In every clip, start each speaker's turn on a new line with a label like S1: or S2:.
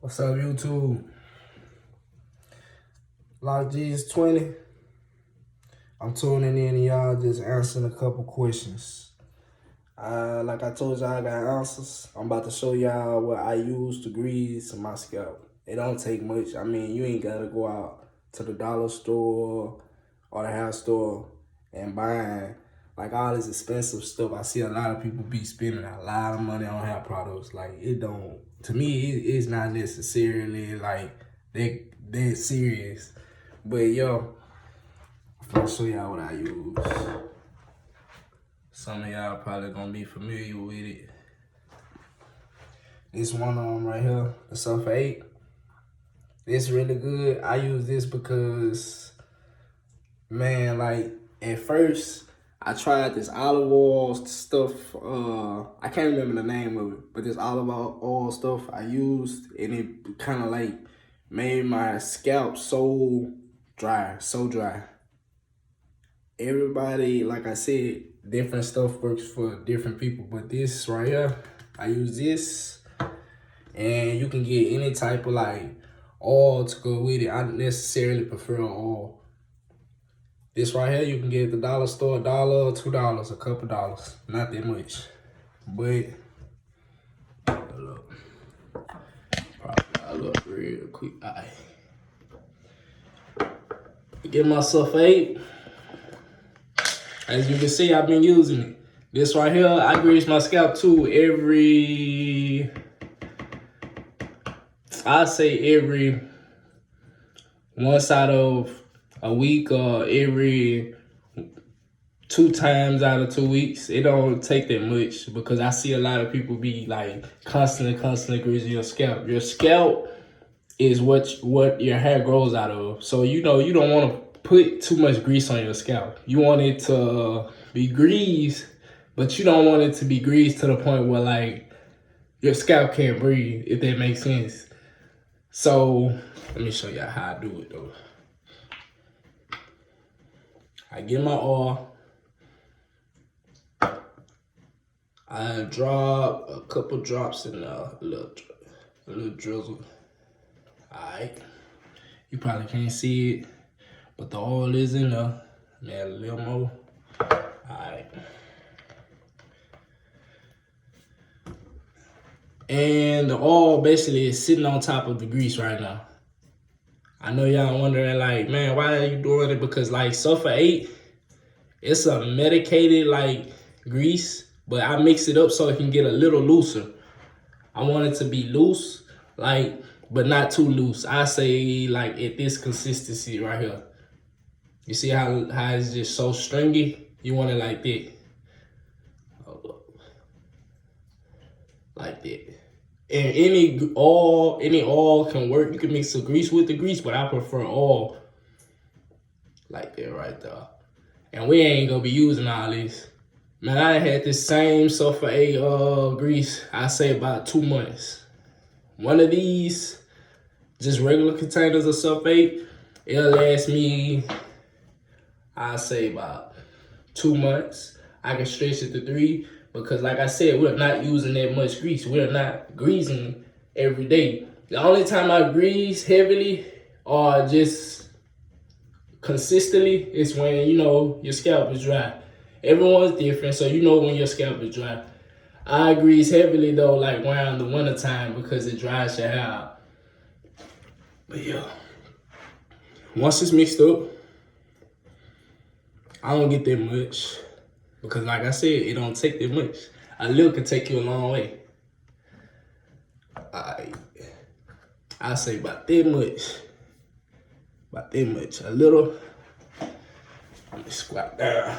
S1: What's up, YouTube? Loc 20. I'm tuning in and y'all just answering a couple questions. Like I told y'all, I got answers. I'm about to show y'all what I use to grease my scalp. It don't take much. I mean, you ain't gotta go out to the dollar store or the hair store and buy like all this expensive stuff. I see a lot of people be spending a lot of money on hair products. Like it don't, to me, it's not necessarily like that serious. But yo, I'm gonna show y'all what I use. Some of y'all probably gonna be familiar with it. This one right here, the Sulfur 8. It's really good. I use this because, man, like at first I tried this olive oil stuff. I can't remember the name of it, but this olive oil stuff I used, and it kind of like made my scalp so dry. Everybody, like I said, different stuff works for different people, but this right here, I use this, and you can get any type of like oil to go with it. I necessarily prefer oil. This right here, you can get at the dollar store, $1 or $2, a couple dollars, not that much. But look, I look real quick. Get my sulfate. As you can see, I've been using it. This right here, I grease my scalp too every once out of a week or every 2 times out of 2 weeks. It don't take that much because I see a lot of people be like constantly greasing your scalp. Your scalp is what your hair grows out of. So you know you don't want to put too much grease on your scalp. You want it to be greased, but you don't want it to be greased to the point where like your scalp can't breathe, if that makes sense. So let me show y'all how I do it though. I get my oil. I drop a couple drops in a little drizzle. Alright. You probably can't see it, but the oil is in there. Add a little more. Alright. And the oil basically is sitting on top of the grease right now. I know y'all wondering like, man, why are you doing it? Because like Sulfur 8, it's a medicated like grease, but I mix it up so it can get a little looser. I want it to be loose, like, but not too loose. I say like at this consistency right here. You see how it's just so stringy? You want it like that. Hold up. Like that. And any oil can work. You can mix the grease with the grease, but I prefer oil like that right there. And we ain't gonna be using all this. Man, I had this same Sulfur 8 grease, I say about 2 months. One of these, just regular containers of Sulfur 8, it'll last me, I say about 2 months. I can stretch it to 3 because like I said, we're not using that much grease. We're not greasing every day. The only time I grease heavily or just consistently is when, you know, your scalp is dry. Everyone's different, so you know when your scalp is dry. I grease heavily though, like around the winter time because it dries your hair out. But yeah, once it's mixed up, I don't get that much because like I said, it don't take that much. A little can take you a long way. I say about that much. A little. Let me squat down.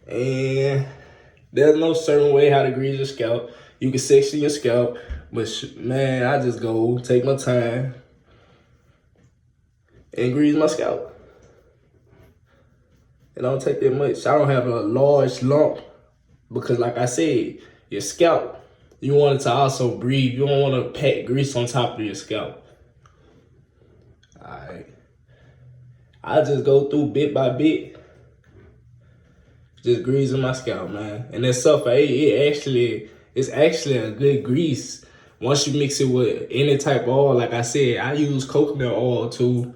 S1: And there's no certain way how to grease your scalp. You can section your scalp, but man, I just go take my time and grease my scalp. It don't take that much. I don't have a large lump because like I said, your scalp, you want it to also breathe. You don't want to pack grease on top of your scalp. Alright. I just go through bit by bit, just greasing my scalp, man. And that Sulfur 8, it's actually a good grease Once you mix it with any type of oil, like I said, I use coconut oil too.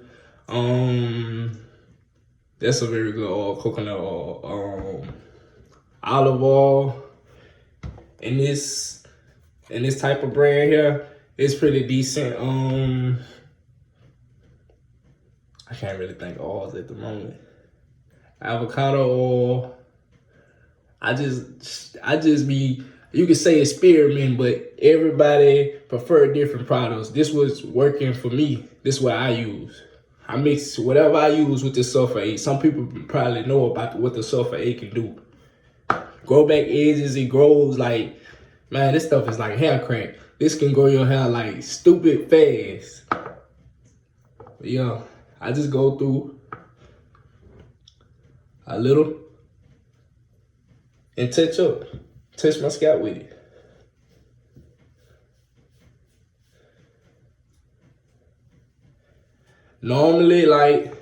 S1: That's a very good oil, coconut oil. Olive oil, and this type of brand here is pretty decent. I can't really think of oils at the moment. Avocado oil. I just be, you could say experiment, but everybody prefer different products. This was working for me. This is what I use. I mix whatever I use with the sulfate. Some people probably know about what the sulfate can do. Grow back edges, it grows like, man, this stuff is like hair crack. This can grow your hair like stupid fast. But yeah, I just go through a little and touch my scalp with it. Normally, like,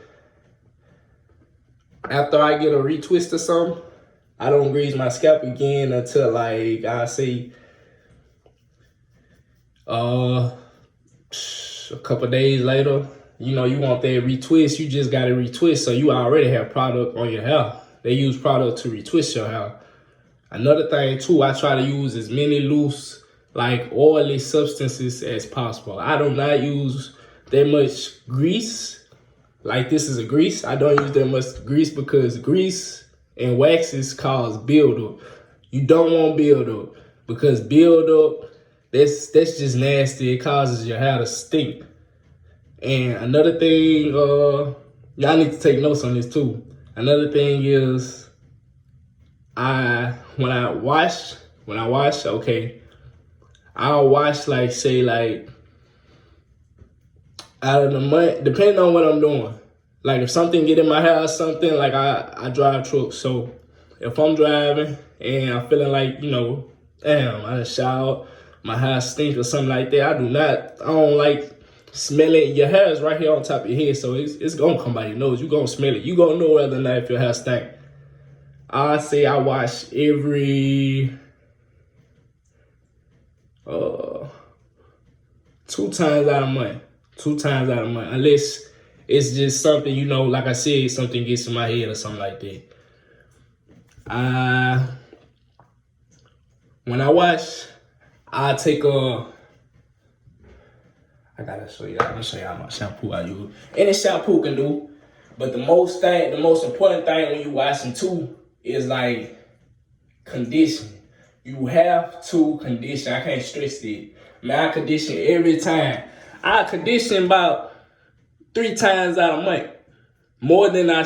S1: after I get a retwist or something, I don't grease my scalp again until, like, I say a couple days later. You know, you want that retwist, you just gotta retwist, so you already have product on your hair. They use product to retwist your hair. Another thing too, I try to use as many loose, like oily substances as possible. I do not use that much grease. Like this is a grease. I don't use that much grease because grease and waxes cause buildup. You don't want buildup because buildup, that's just nasty. It causes your hair to stink. And another thing, y'all need to take notes on this too. Another thing is, when I wash, okay, I'll wash like say like out of the month, depending on what I'm doing. Like if something get in my hair or something, like I drive trucks. So if I'm driving and I'm feeling like, you know, damn, I just showered, my hair stinks or something like that, I don't like smelling. Your hair is right here on top of your head, so it's gonna come by your nose. You gonna smell it. You gonna know whether or not if your hair stink. I say I wash every 2 times out of month. 2 times out of month. Unless it's just something, you know, like I said, something gets in my head or something like that. When I wash, I take I gotta show you. I'm gonna show y'all my shampoo I use. Any shampoo can do, but the most important thing when you washing too is like condition. You have to condition. I can't stress it. Man, I condition every time. I condition about 3 times out of month. More than I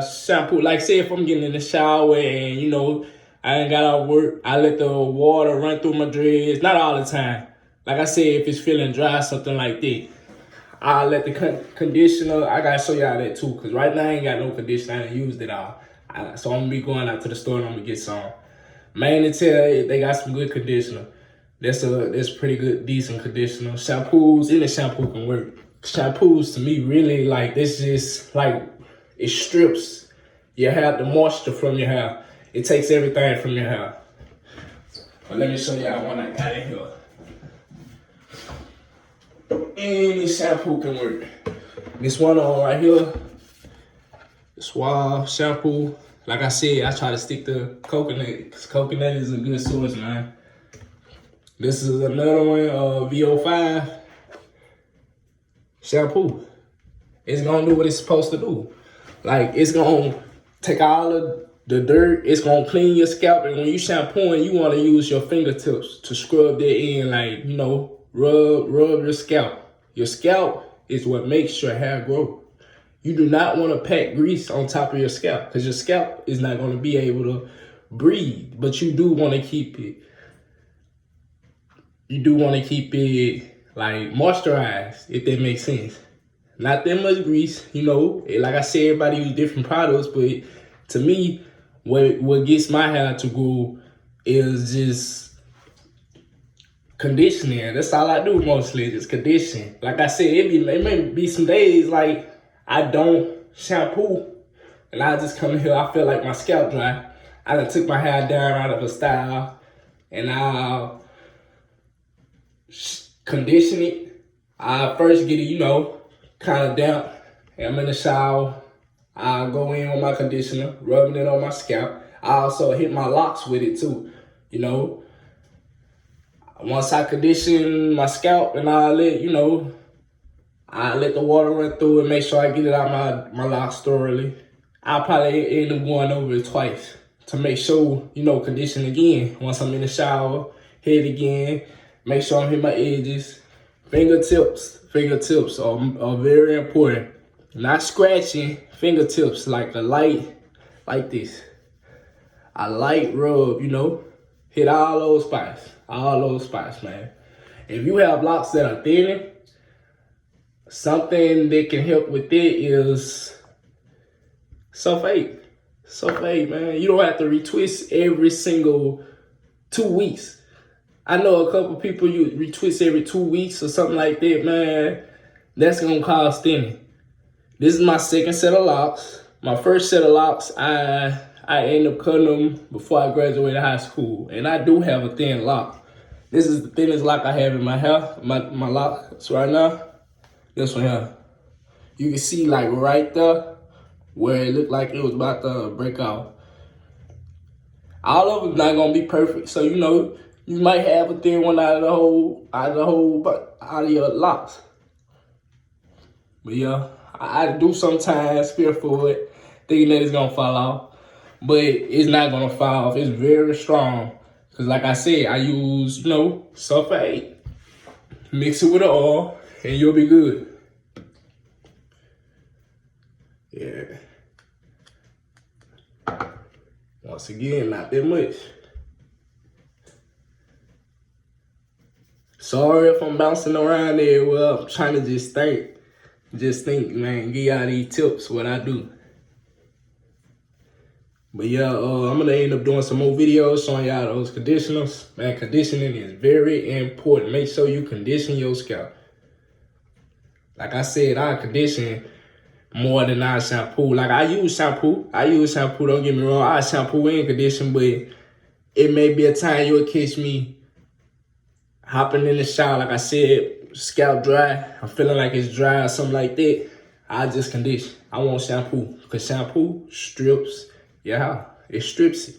S1: shampoo. Like say if I'm getting in the shower and you know I ain't got out work, I let the water run through my dreads. Not all the time. Like I said, if it's feeling dry, something like that, I'll let the conditioner. I gotta show y'all that too, cause right now I ain't got no conditioner. I ain't used it all. So I'm gonna be going out to the store and I'm gonna get some. Mainly tell they got some good conditioner. That's pretty good, decent conditioner. Shampoos, any shampoo can work. Shampoos to me really like this, just like it strips your hair, the moisture from your hair. It takes everything from your hair. But let me show y'all one I got in here. Any shampoo can work. This one on right here, the Suave shampoo. Like I said, I try to stick to coconut because coconut is a good source, man. This is another one, VO5 shampoo. It's gonna do what it's supposed to do. Like it's gonna take all of the dirt, it's gonna clean your scalp, and when you shampooing, you wanna use your fingertips to scrub that in, like, you know, rub your scalp. Your scalp is what makes your hair grow. You do not want to pack grease on top of your scalp because your scalp is not going to be able to breathe, but you do want to keep it. You do want to keep it like moisturized, if that makes sense. Not that much grease, you know. Like I said, everybody use different products, but to me, what gets my hair to grow is just conditioning. That's all I do mostly, just condition. Like I said, it may be some days like I don't shampoo and I just come here, I feel like my scalp dry. I done took my hair down out of a style and I'll condition it. I first get it, kind of damp. And I'm in the shower. I go in with my conditioner, rubbing it on my scalp. I also hit my locks with it too. Once I condition my scalp and I let the water run through and make sure I get it out my locks thoroughly. I'll probably end up going over it twice to make sure, condition again. Once I'm in the shower, hit it again, make sure I'm hitting my edges. Fingertips are very important. Not scratching, fingertips, like this. A light rub, hit all those spots, man. If you have locks that are thinning, something that can help with it is sulfate. Sulfate, man. You don't have to retwist every single 2 weeks. I know a couple people you retwist every 2 weeks or something like that, man. That's gonna cause thinning. This is my second set of locks. My first set of locks, I ended up cutting them before I graduated high school. And I do have a thin lock. This is the thinnest lock I have in my hair, my locks right now. This one here. You can see like right there where it looked like it was about to break off. All of them not gonna be perfect. So you might have a thin one out of your locks. But yeah, I do sometimes fear for it, thinking that it's gonna fall off. But it's not gonna fall off. It's very strong. Cause like I said, I use, sulfate. Mix it with the oil and you'll be good. Yeah. Once again, not that much. Sorry if I'm bouncing around there. Well, I'm trying to just think, man, give y'all these tips, what I do. But yeah, I'm gonna end up doing some more videos showing y'all those conditioners. Man, conditioning is very important. Make sure you condition your scalp. Like I said, I condition more than I shampoo. Like I use shampoo, don't get me wrong. I shampoo and condition, but it may be a time you'll catch me hopping in the shower. Like I said, scalp dry. I'm feeling like it's dry or something like that. I just condition. I won't shampoo. Because shampoo strips. Yeah, it strips it.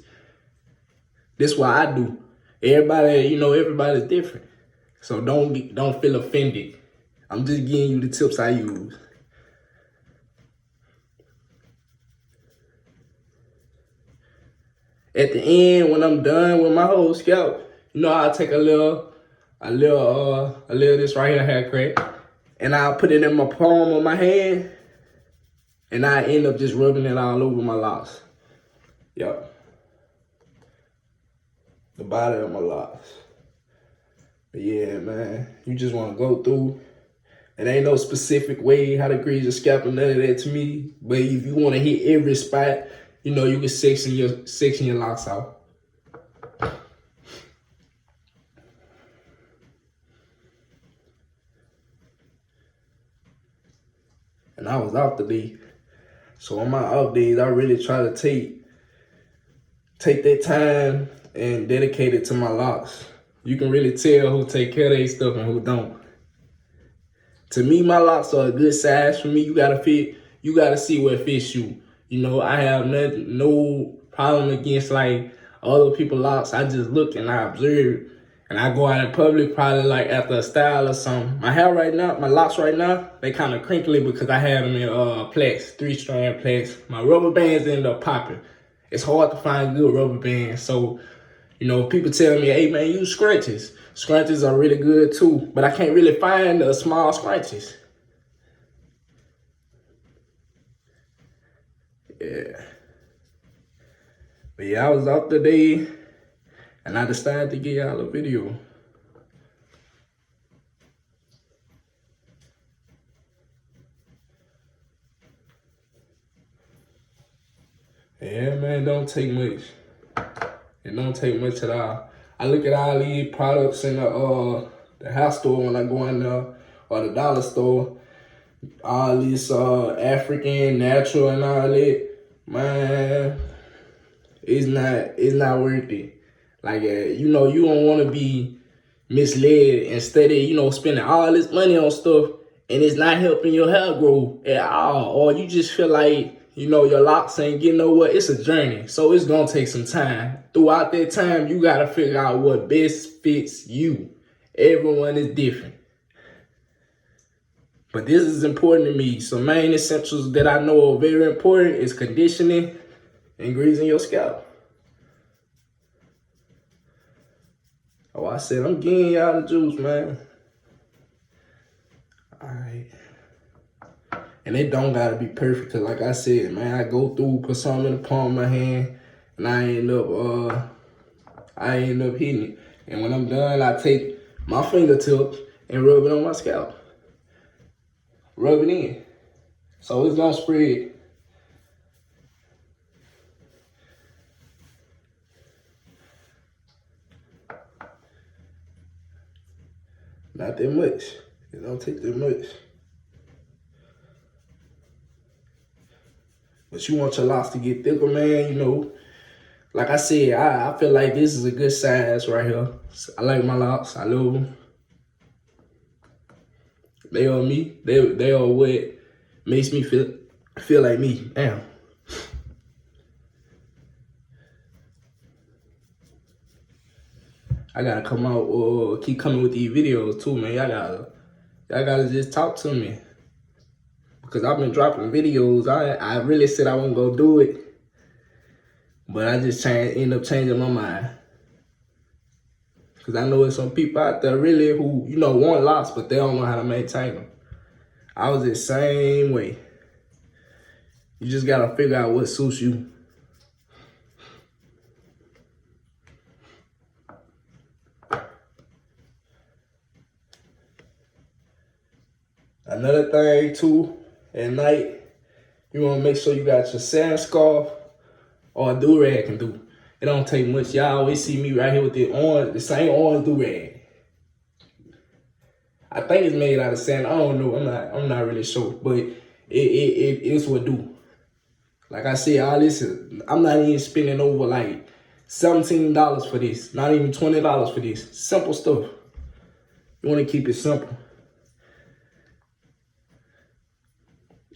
S1: This is what I do. Everybody's different. So don't feel offended. I'm just giving you the tips I use. At the end, when I'm done with my whole scalp, I'll take a little of this right here, hair crack, and I'll put it in my palm of my hand, and I end up just rubbing it all over my locks. Yep. The bottom of my locks. But yeah, man, you just want to go through. It ain't no specific way how to grease your scalp or none of that to me. But if you want to hit every spot, you can section your locks out. And I was off today. So on my off days, I really try to take that time and dedicate it to my locks. You can really tell who take care of their stuff and who don't. To me, my locks are a good size for me. You gotta see what fits you. I have no problem against like other people's locks. I just look and I observe. And I go out in public probably like after a style or something. My locks right now, they kind of crinkly because I have them in plaits, 3-strand plaits. My rubber bands end up popping. It's hard to find good rubber bands. So, people tell me, hey man, use scrunchies. Scrunchies are really good too, but I can't really find the small scrunchies. Yeah. But yeah, I was out today and I decided to give y'all a video. Yeah, man, it don't take much. It don't take much at all. I look at all these products in the house store when I go in there, or the dollar store. All these African, natural and all that. Man, it's not worth it. Like, you don't want to be misled instead of, spending all this money on stuff and it's not helping your hair grow at all. Or you just feel like, your locks ain't getting nowhere. It's a journey. So it's going to take some time. Throughout that time, you got to figure out what best fits you. Everyone is different. But this is important to me. Some main essentials that I know are very important is conditioning and greasing your scalp. Oh, I said, I'm getting y'all the juice, man. All right. And it don't gotta be perfect, cause like I said, man, I go through, put something in the palm of my hand, and I end up hitting it. And when I'm done, I take my fingertips and rub it on my scalp. Rub it in. So it's gonna spread. Not that much. It don't take that much. But you want your locks to get thicker, man, Like I said, I feel like this is a good size right here. I like my locks. I love them. They are me. They are what makes me feel like me. Damn. I gotta come out or keep coming with these videos too, man. Y'all gotta just talk to me. Because I've been dropping videos. I really said I wasn't gonna do it. But I just end up changing my mind. Because I know there's some people out there really who, want locks, but they don't know how to maintain them. I was the same way. You just gotta figure out what suits you. Another thing too, at night, you wanna make sure you got your sand scarf or a do-rag can do. It don't take much. Y'all always see me right here with the same orange do-rag. I think it's made out of sand. I don't know. I'm not really sure, but it's what do. Like I said, all this I'm not even spending over like $17 for this. Not even $20 for this. Simple stuff. You want to keep it simple.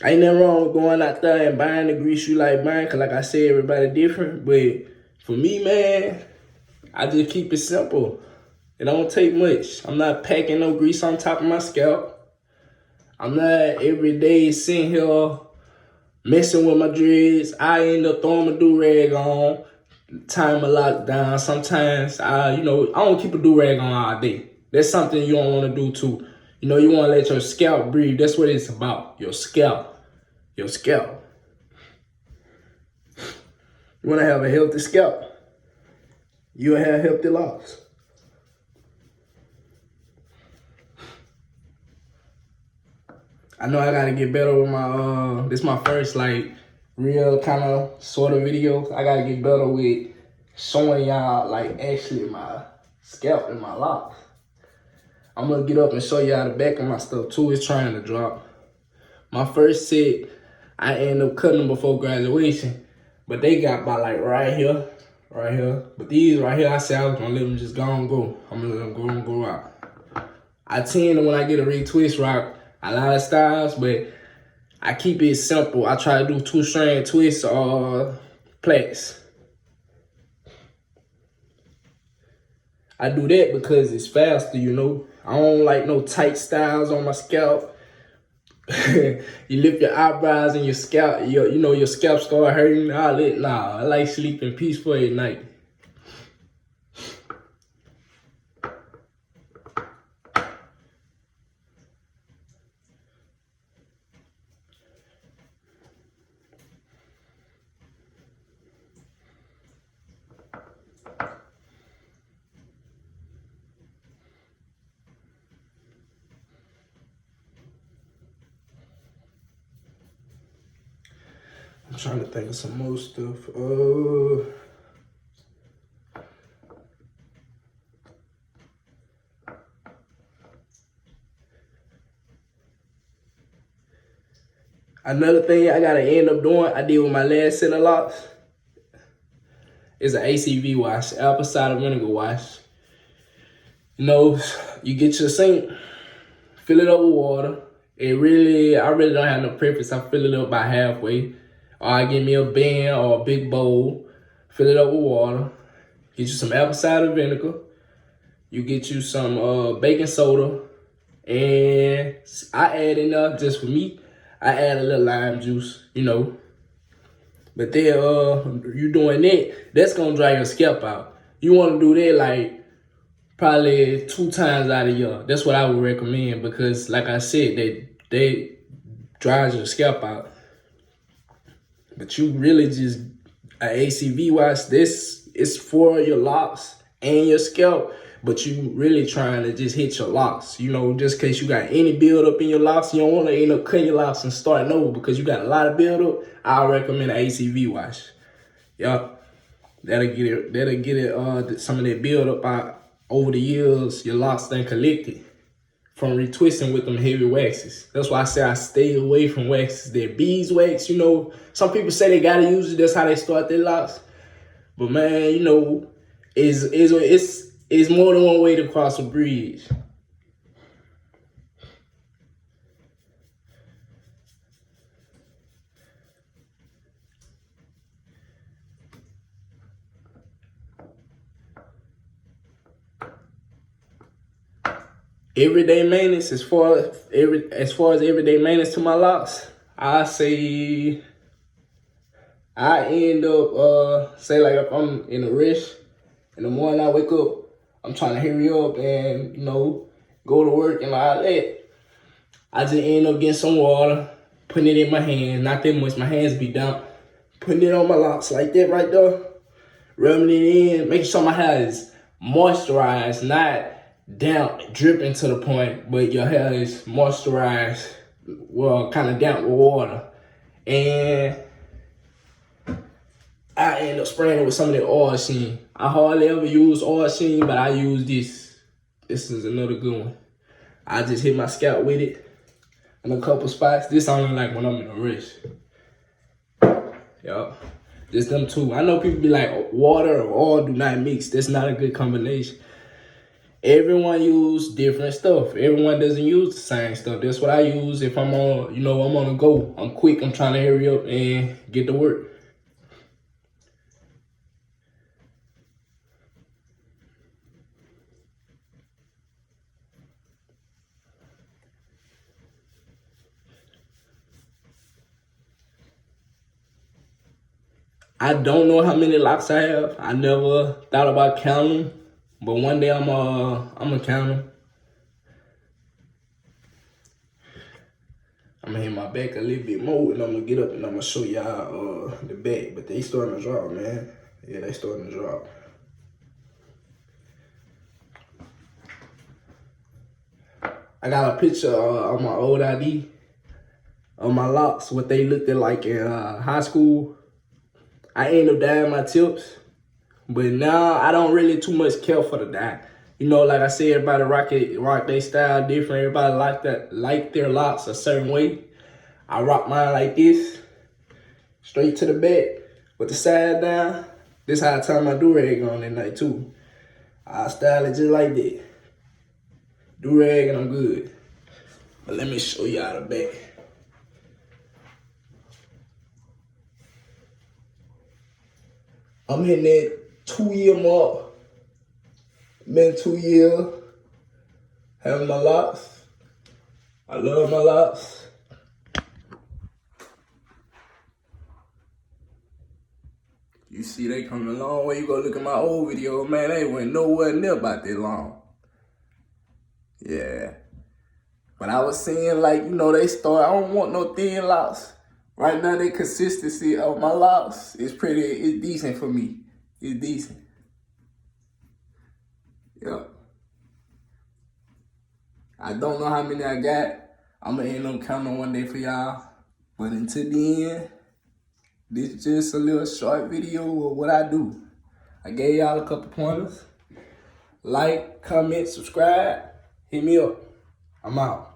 S1: Ain't nothing wrong with going out there and buying the grease you like buying, because like I said, everybody different. But for me, man, I just keep it simple. It don't take much. I'm not packing no grease on top of my scalp. I'm not every day sitting here messing with my dreads. I end up throwing my do-rag on, time my lock down. Sometimes, I don't keep a do-rag on all day. That's something you don't want to do too. You want to let your scalp breathe. That's what it's about, your scalp. Your scalp. You want to have a healthy scalp. You'll have healthy locks. I know I gotta get better with my, this is my first like real kind of sort of video. I gotta get better with showing y'all like actually my scalp and my locks. I'm gonna get up and show y'all the back of my stuff too. It's trying to drop. My first set, I ended up cutting them before graduation, but they got by like right here. But these right here, I said I was gonna let them just go and go. I'm gonna let them go and go out. I tend to, when I get a retwist, rock a lot of styles, but I keep it simple. I try to do 2-strand twists or plaits. I do that because it's faster, I don't like no tight styles on my scalp. You lift your eyebrows and your scalp, your scalp start hurting. Nah, I like sleeping peaceful at night. I'm trying to think of some more stuff. Another thing I gotta end up doing, I did with my last set of locks, is an ACV wash, apple cider vinegar wash. You know, you get your sink, fill it up with water. I really don't have no preference. I fill it up by halfway. Or I get me a bin or a big bowl, fill it up with water. Get you some apple cider vinegar. You get you some baking soda. And I add enough just for me. I add a little lime juice, you know. But then you doing that, that's gonna dry your scalp out. You wanna do that like probably 2 times out of year. That's what I would recommend because like I said, they dries your scalp out. But you really just an ACV wash, this is for your locks and your scalp. But you really trying to just hit your locks. You know, just in case you got any build up in your locks, you don't want to end up cutting your locks and starting over because you got a lot of build up. I recommend an ACV wash. Yup. That'll get it some of that build up out over the years. Your locks then collected from retwisting with them heavy waxes. That's why I say I stay away from waxes. They're beeswax, you know. Some people say they gotta use it. That's how they start their locks. But man, you know, it's more than one way to cross a bridge. Everyday maintenance, as far as everyday maintenance to my locks, I say I end up say like if I'm in a rush in the morning, I wake up, I'm trying to hurry up and you know go to work and all that. I just end up getting some water, putting it in my hands, not that much, my hands be damp, putting it on my locks like that right there, rubbing it in, making sure my hair is moisturized, not damp, dripping to the point, but your hair is moisturized, well, kind of damp with water. And I end up spraying it with some of the oil sheen. I hardly ever use oil sheen, but I use this. This is another good one. I just hit my scalp with it in a couple spots. This only like when I'm in a rush. Yup. Just them two. I know people be like, water or oil do not mix. That's not a good combination. Everyone use different stuff. Everyone doesn't use the same stuff. That's what I use if I'm on, you know, I'm on the go. I'm quick. I'm trying to hurry up and get to work. I don't know how many locks I have. I never thought about counting them, but one day I'm gonna count them. I'm gonna hit my back a little bit more, and I'm gonna get up and I'm gonna show y'all the back. But they starting to drop, man. Yeah, they starting to drop. I got a picture on my old ID of my locks, what they looked like in high school. I ended up dyeing my tips, but now I don't really too much care for the dye. You know, like I said, everybody rock their style different. Everybody like their locks a certain way. I rock mine like this, straight to the back with the side down. This how I tie my do-rag on at night too. I style it just like that. Do-rag and I'm good. But let me show y'all the back. I'm hitting that 2-year mark. Been 2 years having my locks. I love my locks. You see they coming a long way. You go look at my old video, man, they went nowhere near about that long. Yeah. But I was saying like, you know, I don't want no thin locks. Right now, the consistency of my locks is it's decent for me. It's decent. Yep. I don't know how many I got. I'm gonna end up counting one day for y'all. But until then, this is just a little short video of what I do. I gave y'all a couple pointers. Like, comment, subscribe, hit me up. I'm out.